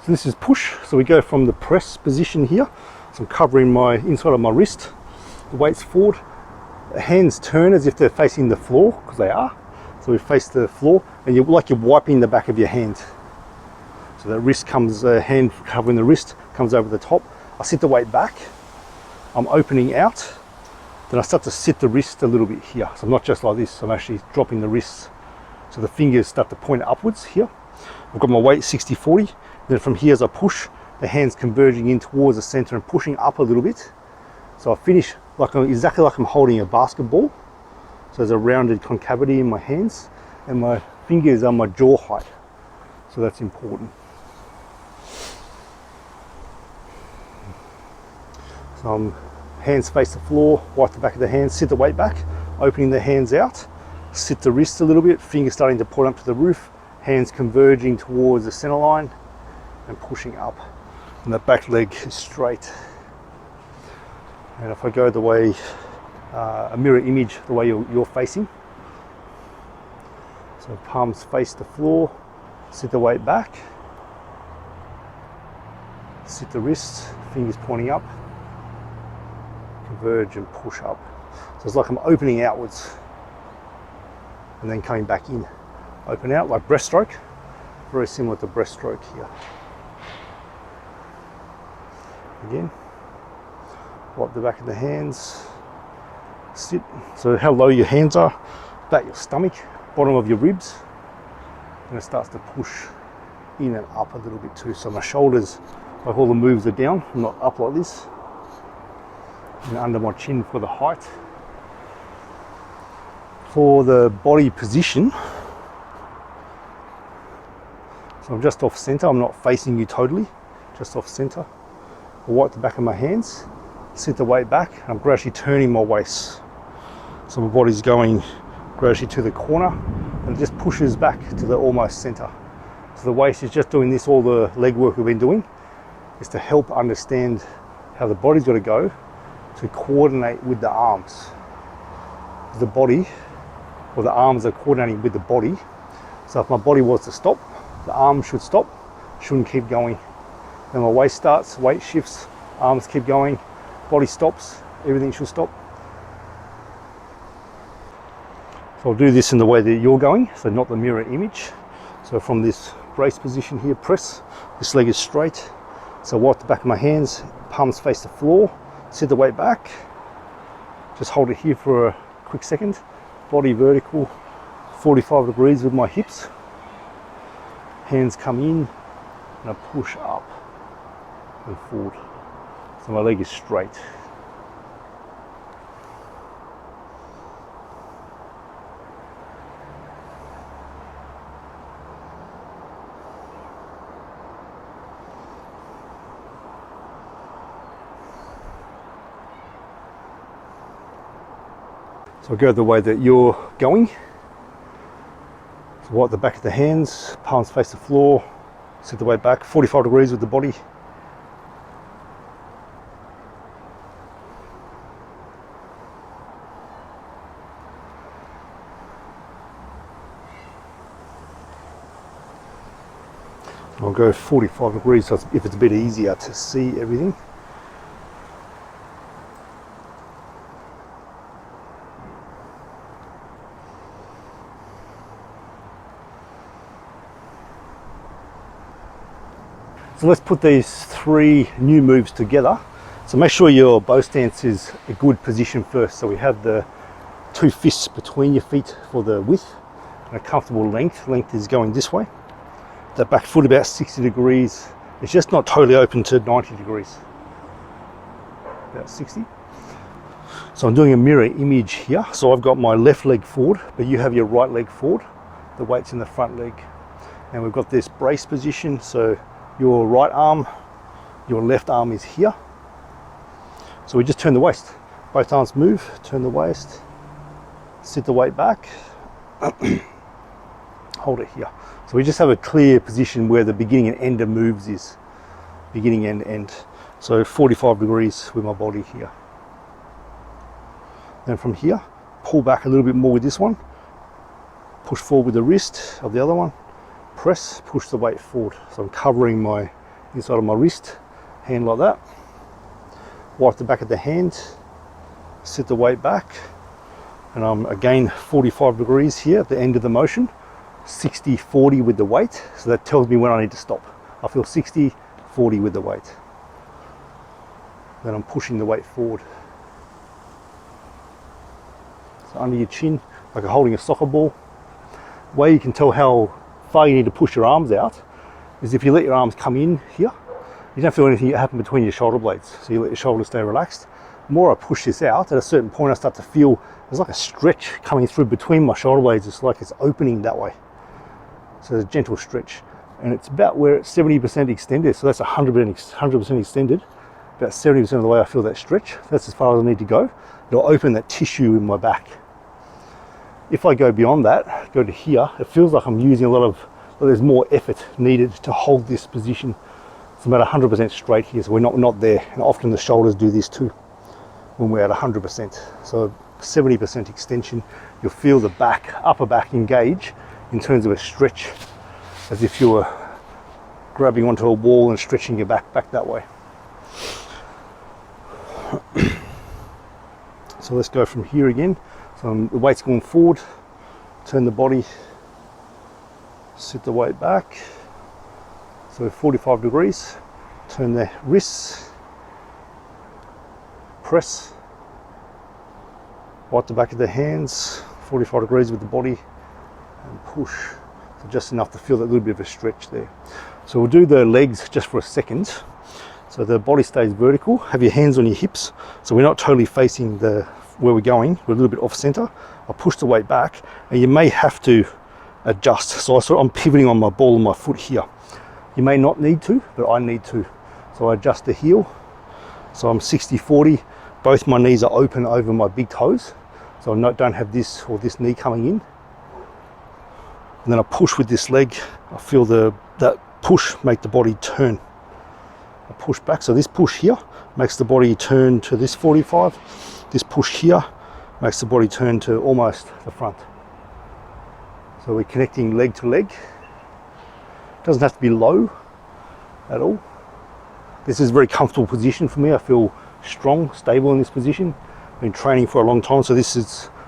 So this is push. So we go from the press position here. So I'm covering my inside of my wrist. The weight's forward. The hands turn as if they're facing the floor, because they are. So we face the floor, and you're wiping the back of your hand. So the wrist comes, hand covering the wrist, comes over the top. I sit the weight back. I'm opening out. Then I start to sit the wrist a little bit here. So I'm not just like this, I'm actually dropping the wrists. So the fingers start to point upwards here. I've got my weight 60-40. Then from here as I push, the hands converging in towards the center and pushing up a little bit. So I finish exactly like I'm holding a basketball. So there's a rounded concavity in my hands, and my fingers are my jaw height. So that's important. So I'm hands face the floor, wipe the back of the hands, sit the weight back, opening the hands out, sit the wrists a little bit, fingers starting to point up to the roof, hands converging towards the center line and pushing up. And the back leg is straight. And if I go the way, a mirror image, the way you're facing. So palms face the floor, sit the weight back, sit the wrists, fingers pointing up, converge and push up. So it's like I'm opening outwards and then coming back in. Open out like breaststroke, very similar to breaststroke here. Again, wipe the back of the hands, sit. So how low your hands are, back your stomach, bottom of your ribs, and it starts to push in and up a little bit too. So my shoulders, like all the moves are down, I'm not up like this, and under my chin for the height. For the body position, so I'm just off center, I'm not facing you totally, just off center. I wipe the back of my hands, sit the weight back, I'm gradually turning my waist. So my body's going gradually to the corner and it just pushes back to the almost center. So the waist is just doing this, all the leg work we've been doing is to help understand how the body's got to go to coordinate with the arms. The body, or the arms are coordinating with the body. So if my body was to stop, the arms should stop, shouldn't keep going. Then my waist starts, weight shifts, arms keep going, body stops, everything should stop. So I'll do this in the way that you're going, so not the mirror image. So from this brace position here, press, this leg is straight. So wipe the back of my hands, palms face the floor, sit the weight back. Just hold it here for a quick second. Body vertical, 45 degrees with my hips. Hands come in and I push up and forward. So my leg is straight. So I go the way that you're going. So wipe the back of the hands, palms face the floor, sit the weight back, 45 degrees with the body. I'll go 45 degrees so if it's a bit easier to see everything. So let's put these three new moves together. So make sure your bow stance is a good position first. So we have the two fists between your feet for the width and a comfortable length. Length is going this way. The back foot about 60 degrees. It's just not totally open to 90 degrees. About 60. So I'm doing a mirror image here. So I've got my left leg forward, but you have your right leg forward. The weight's in the front leg. And we've got this brace position. So your right arm, your left arm is here. So we just turn the waist. Both arms move, turn the waist, sit the weight back, hold it here. So we just have a clear position where the beginning and end of moves is. Beginning and end. So 45 degrees with my body here. Then from here, pull back a little bit more with this one. Push forward with the wrist of the other one. Press, push the weight forward. So I'm covering my inside of my wrist, hand like that. Wipe the back of the hand, sit the weight back, and I'm again 45 degrees here at the end of the motion, 60-40 with the weight, so that tells me when I need to stop. I feel 60-40 with the weight. Then I'm pushing the weight forward. So under your chin, like you're holding a soccer ball. The way you can tell how far you need to push your arms out is if you let your arms come in here, you don't feel anything happen between your shoulder blades. So you let your shoulders stay relaxed. The more I push this out, at a certain point I start to feel there's like a stretch coming through between my shoulder blades. It's like it's opening that way. So there's a gentle stretch. And it's about where it's 70% extended. So that's 100% extended. About 70% of the way I feel that stretch. That's as far as I need to go. It'll open that tissue in my back. If I go beyond that, go to here, it feels like I'm using a lot of, there's more effort needed to hold this position. It's about 100% straight here, so we're not there. And often the shoulders do this too when we're at 100%. So 70% extension, you'll feel the back, upper back engage in terms of a stretch, as if you were grabbing onto a wall and stretching your back that way. So let's go from here again. So the weight's going forward, turn the body, sit the weight back. So 45 degrees, turn the wrists, press, wipe the back of the hands, 45 degrees with the body, and push. So just enough to feel that little bit of a stretch there. So we'll do the legs just for a second. So the body stays vertical, have your hands on your hips, so we're not totally facing where we're going, we're a little bit off center. I push the weight back, and you may have to adjust. So I'm pivoting on my ball of my foot here. You may not need to, but I need to. So I adjust the heel. So I'm 60-40, both my knees are open over my big toes. So I don't have this or this knee coming in. And then I push with this leg. I feel that push make the body turn. I push back, so this push here makes the body turn to this 45. This push here makes the body turn to almost the front. So we're connecting leg to leg. It doesn't have to be low at all. This is a very comfortable position for me. I feel strong, stable in this position. I've been training for a long time, so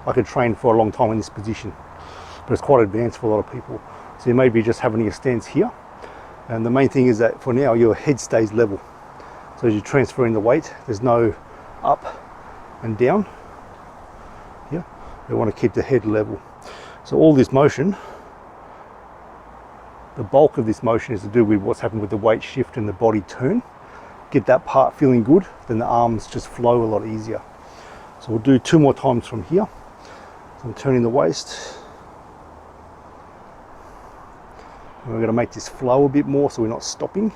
I could train for a long time in this position. But it's quite advanced for a lot of people. So you may be just having a stance here. And the main thing is that for now, your head stays level. So as you're transferring the weight, there's no up and down here. You want to keep the head level. So all this motion, the bulk of this motion is to do with what's happened with the weight shift and the body turn. Get that part feeling good, then the arms just flow a lot easier. So we'll do 2 more times from here. So I'm turning the waist. And we're going to make this flow a bit more so we're not stopping.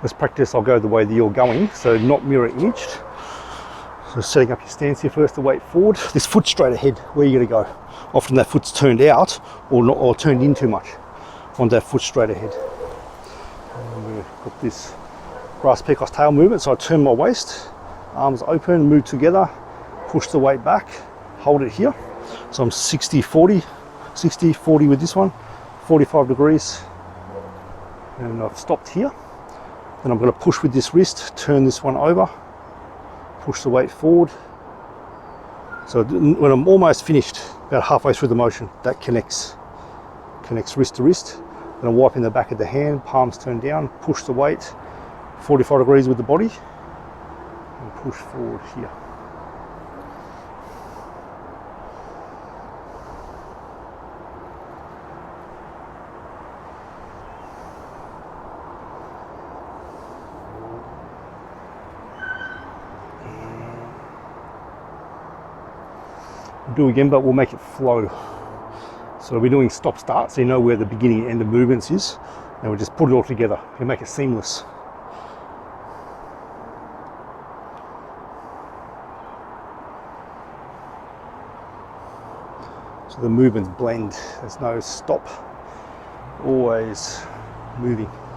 Let's practice, I'll go the way that you're going, so not mirror imaged. So setting up your stance here first, the weight forward. This foot straight ahead, where are you going to go? Often that foot's turned out or turned in too much. Want that foot straight ahead. And we've got this grass pecos tail movement, so I turn my waist, arms open, move together, push the weight back, hold it here. So I'm 60-40 with this one, 45 degrees. And I've stopped here. Then I'm going to push with this wrist, turn this one over, push the weight forward. So when I'm almost finished, about halfway through the motion, that connects wrist to wrist. Then I'm wiping the back of the hand, palms turned down, push the weight, 45 degrees with the body, and push forward here. Do again, but we'll make it flow. So we're doing stop-start, so you know where the beginning and end of movements is, and we'll just put it all together and make it seamless. So the movements blend, there's no stop, always moving.